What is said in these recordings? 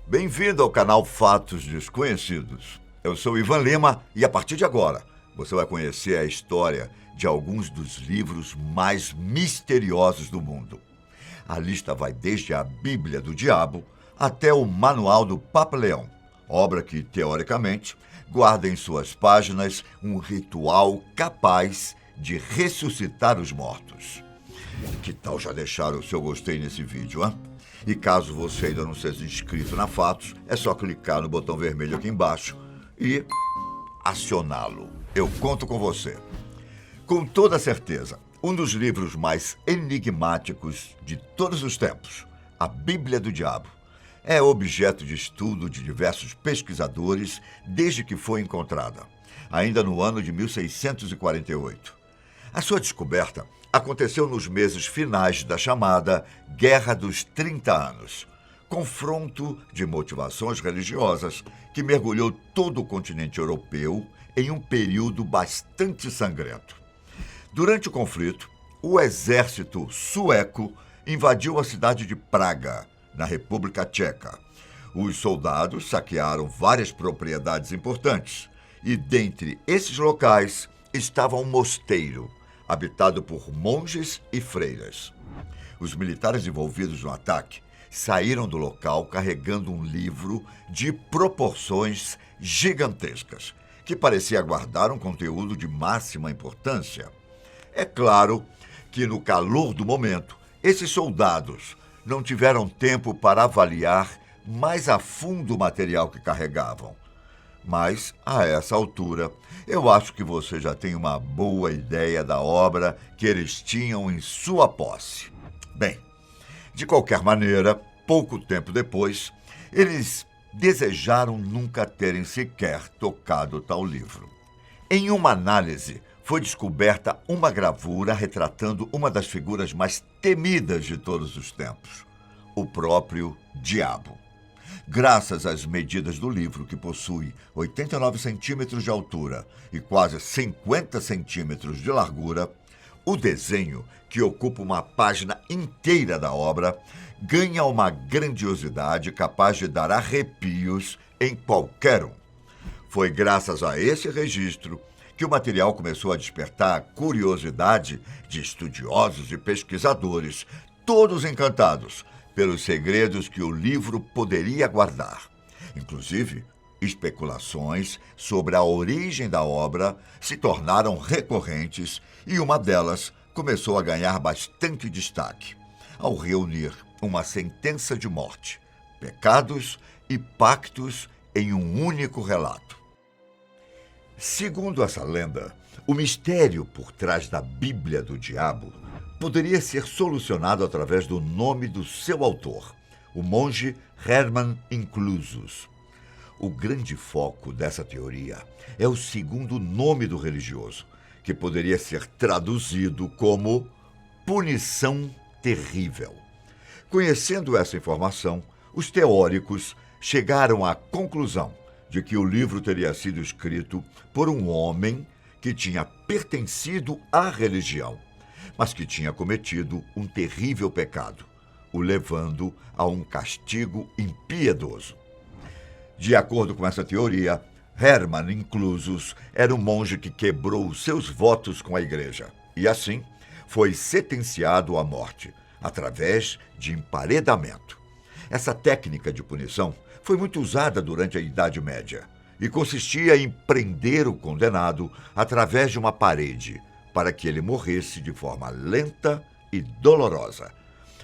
Bem-vindo ao canal Fatos Desconhecidos. Eu sou Ivan Lima e a partir de agora você vai conhecer a história de alguns dos livros mais misteriosos do mundo. A lista vai desde a Bíblia do Diabo até o Manual do Papa Leão, obra que, teoricamente, guarda em suas páginas um ritual capaz de ressuscitar os mortos. Que tal já deixar o seu gostei nesse vídeo, hein? E caso você ainda não seja inscrito na Fatos, é só clicar no botão vermelho aqui embaixo e acioná-lo. Eu conto com você. Com toda certeza, um dos livros mais enigmáticos de todos os tempos, a Bíblia do Diabo, é objeto de estudo de diversos pesquisadores desde que foi encontrada, ainda no ano de 1648. A sua descoberta aconteceu nos meses finais da chamada Guerra dos 30 Anos, confronto de motivações religiosas que mergulhou todo o continente europeu em um período bastante sangrento. Durante o conflito, o exército sueco invadiu a cidade de Praga, na República Tcheca. Os soldados saquearam várias propriedades importantes e, dentre esses locais, estava um mosteiro, habitado por monges e freiras. Os militares envolvidos no ataque saíram do local carregando um livro de proporções gigantescas, que parecia guardar um conteúdo de máxima importância. É claro que, no calor do momento, esses soldados não tiveram tempo para avaliar mais a fundo o material que carregavam. Mas, a essa altura, eu acho que você já tem uma boa ideia da obra que eles tinham em sua posse. Bem, de qualquer maneira, pouco tempo depois, eles desejaram nunca terem sequer tocado tal livro. Em uma análise, foi descoberta uma gravura retratando uma das figuras mais temidas de todos os tempos, o próprio Diabo. Graças às medidas do livro, que possui 89 centímetros de altura e quase 50 centímetros de largura, o desenho, que ocupa uma página inteira da obra, ganha uma grandiosidade capaz de dar arrepios em qualquer um. Foi graças a esse registro que o material começou a despertar a curiosidade de estudiosos e pesquisadores, todos encantados pelos segredos que o livro poderia guardar. Inclusive, especulações sobre a origem da obra se tornaram recorrentes e uma delas começou a ganhar bastante destaque, ao reunir uma sentença de morte, pecados e pactos em um único relato. Segundo essa lenda, o mistério por trás da Bíblia do Diabo poderia ser solucionado através do nome do seu autor, o monge Hermann Inclusus. O grande foco dessa teoria é o segundo nome do religioso, que poderia ser traduzido como punição terrível. Conhecendo essa informação, os teóricos chegaram à conclusão de que o livro teria sido escrito por um homem que tinha pertencido à religião, mas que tinha cometido um terrível pecado, o levando a um castigo impiedoso. De acordo com essa teoria, Hermann Inclusus era um monge que quebrou os seus votos com a igreja e, assim, foi sentenciado à morte, através de emparedamento. Essa técnica de punição foi muito usada durante a Idade Média e consistia em prender o condenado através de uma parede para que ele morresse de forma lenta e dolorosa,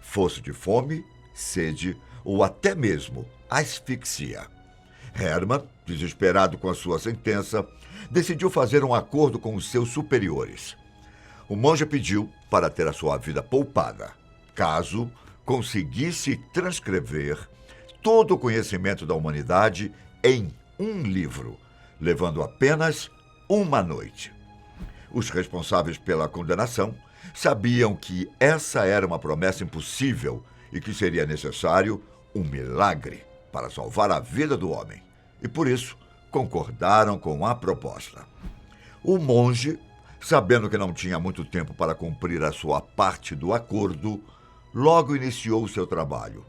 fosse de fome, sede ou até mesmo asfixia. Hermann, desesperado com a sua sentença, decidiu fazer um acordo com os seus superiores. O monge pediu para ter a sua vida poupada, caso conseguisse transcrever todo o conhecimento da humanidade em um livro, levando apenas uma noite. Os responsáveis pela condenação sabiam que essa era uma promessa impossível e que seria necessário um milagre para salvar a vida do homem, e por isso concordaram com a proposta. O monge, sabendo que não tinha muito tempo para cumprir a sua parte do acordo, logo iniciou o seu trabalho.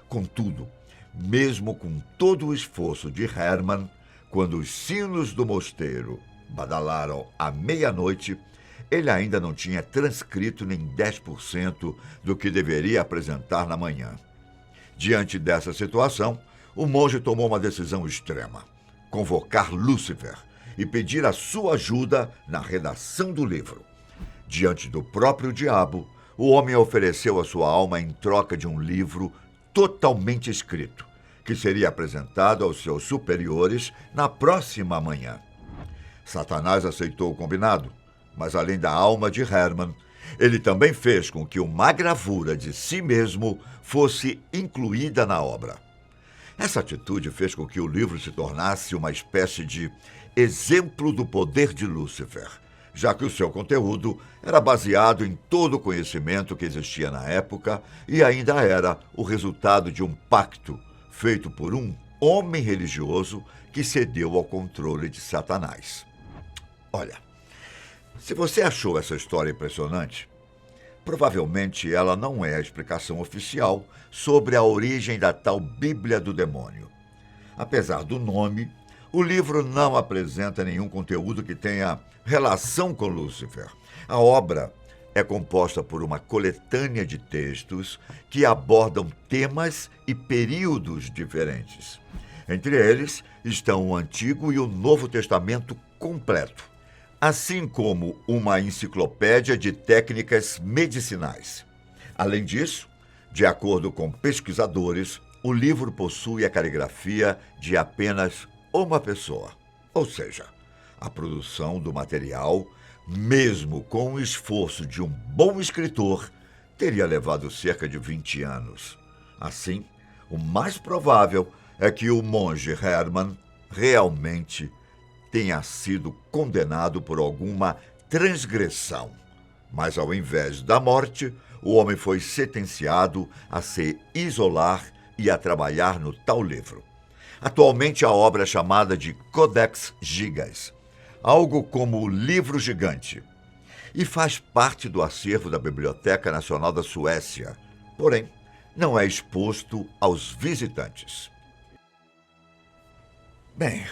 Contudo, Mesmo com todo o esforço de Hermann, quando os sinos do mosteiro badalaram à meia-noite, ele ainda não tinha transcrito nem 10% do que deveria apresentar na manhã. Diante dessa situação, o monge tomou uma decisão extrema: convocar Lúcifer e pedir a sua ajuda na redação do livro. Diante do próprio diabo, o homem ofereceu a sua alma em troca de um livro totalmente escrito, que seria apresentado aos seus superiores na próxima manhã. Satanás aceitou o combinado, mas além da alma de Hermann, ele também fez com que uma gravura de si mesmo fosse incluída na obra. Essa atitude fez com que o livro se tornasse uma espécie de exemplo do poder de Lúcifer, já que o seu conteúdo era baseado em todo o conhecimento que existia na época e ainda era o resultado de um pacto feito por um homem religioso que cedeu ao controle de Satanás. Olha, se você achou essa história impressionante, provavelmente ela não é a explicação oficial sobre a origem da tal Bíblia do Demônio. Apesar do nome, o livro não apresenta nenhum conteúdo que tenha relação com Lúcifer. A obra é composta por uma coletânea de textos que abordam temas e períodos diferentes. Entre eles estão o Antigo e o Novo Testamento completo, assim como uma enciclopédia de técnicas medicinais. Além disso, de acordo com pesquisadores, o livro possui a caligrafia de apenas uma pessoa. Ou seja, a produção do material, mesmo com o esforço de um bom escritor, teria levado cerca de 20 anos. Assim, o mais provável é que o monge Hermann realmente tenha sido condenado por alguma transgressão. Mas, ao invés da morte, o homem foi sentenciado a se isolar e a trabalhar no tal livro. Atualmente, a obra é chamada de Codex Gigas, algo como o livro gigante, e faz parte do acervo da Biblioteca Nacional da Suécia, porém, não é exposto aos visitantes. Bem,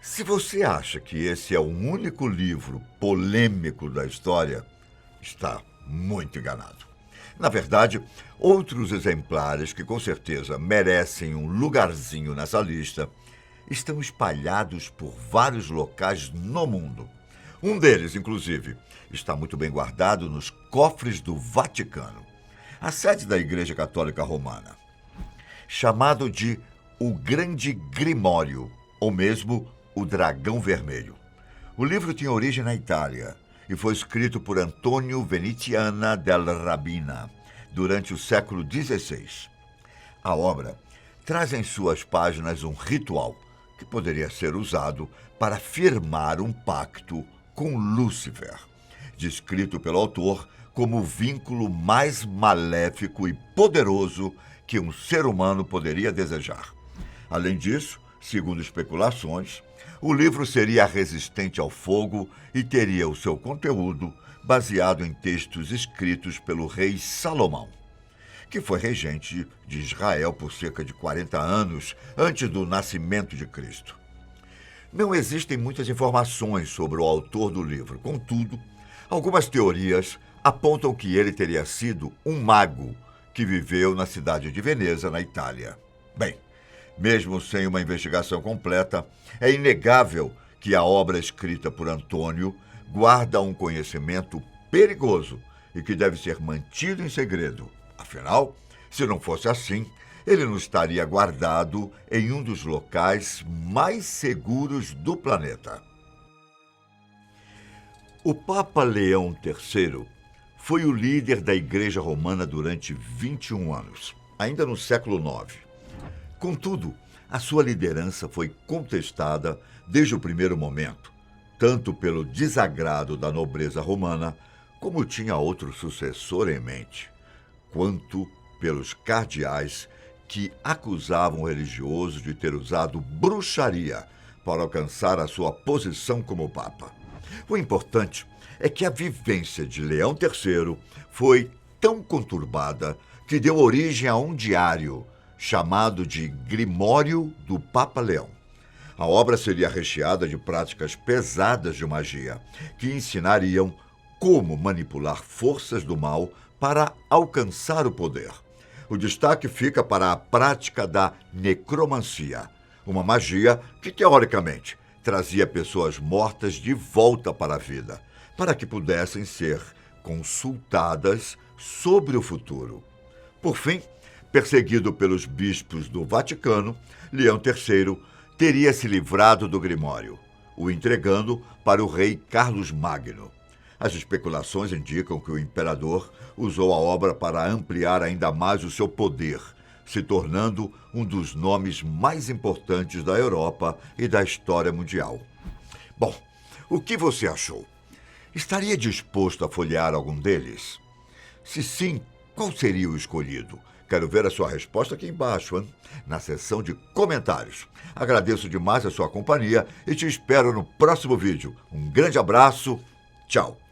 se você acha que esse é o único livro polêmico da história, está muito enganado. Na verdade, outros exemplares que com certeza merecem um lugarzinho nessa lista estão espalhados por vários locais no mundo. Um deles, inclusive, está muito bem guardado nos cofres do Vaticano, a sede da Igreja Católica Romana, chamado de O Grande Grimório, ou mesmo O Dragão Vermelho. O livro tem origem na Itália e foi escrito por Antonio Venetiana del Rabina durante o século XVI. A obra traz em suas páginas um ritual que poderia ser usado para firmar um pacto com Lúcifer, descrito pelo autor como o vínculo mais maléfico e poderoso que um ser humano poderia desejar. Além disso, segundo especulações, o livro seria resistente ao fogo e teria o seu conteúdo baseado em textos escritos pelo rei Salomão, que foi regente de Israel por cerca de 40 anos antes do nascimento de Cristo. Não existem muitas informações sobre o autor do livro. Contudo, algumas teorias apontam que ele teria sido um mago que viveu na cidade de Veneza, na Itália. Bem, mesmo sem uma investigação completa, é inegável que a obra escrita por Antônio guarda um conhecimento perigoso e que deve ser mantido em segredo. Afinal, se não fosse assim, ele não estaria guardado em um dos locais mais seguros do planeta. O Papa Leão III foi o líder da Igreja Romana durante 21 anos, ainda no século IX. Contudo, a sua liderança foi contestada desde o primeiro momento, tanto pelo desagrado da nobreza romana, como tinha outro sucessor em mente, quanto pelos cardeais que acusavam o religioso de ter usado bruxaria para alcançar a sua posição como Papa. O importante é que a vivência de Leão III foi tão conturbada que deu origem a um diário chamado de Grimório do Papa Leão. A obra seria recheada de práticas pesadas de magia, que ensinariam como manipular forças do mal para alcançar o poder. O destaque fica para a prática da necromancia, uma magia que, teoricamente, trazia pessoas mortas de volta para a vida, para que pudessem ser consultadas sobre o futuro. Por fim, perseguido pelos bispos do Vaticano, Leão III teria se livrado do Grimório, o entregando para o rei Carlos Magno. As especulações indicam que o imperador usou a obra para ampliar ainda mais o seu poder, se tornando um dos nomes mais importantes da Europa e da história mundial. Bom, o que você achou? Estaria disposto a folhear algum deles? Se sim, qual seria o escolhido? Quero ver a sua resposta aqui embaixo, hein? Na seção de comentários. Agradeço demais a sua companhia e te espero no próximo vídeo. Um grande abraço, tchau!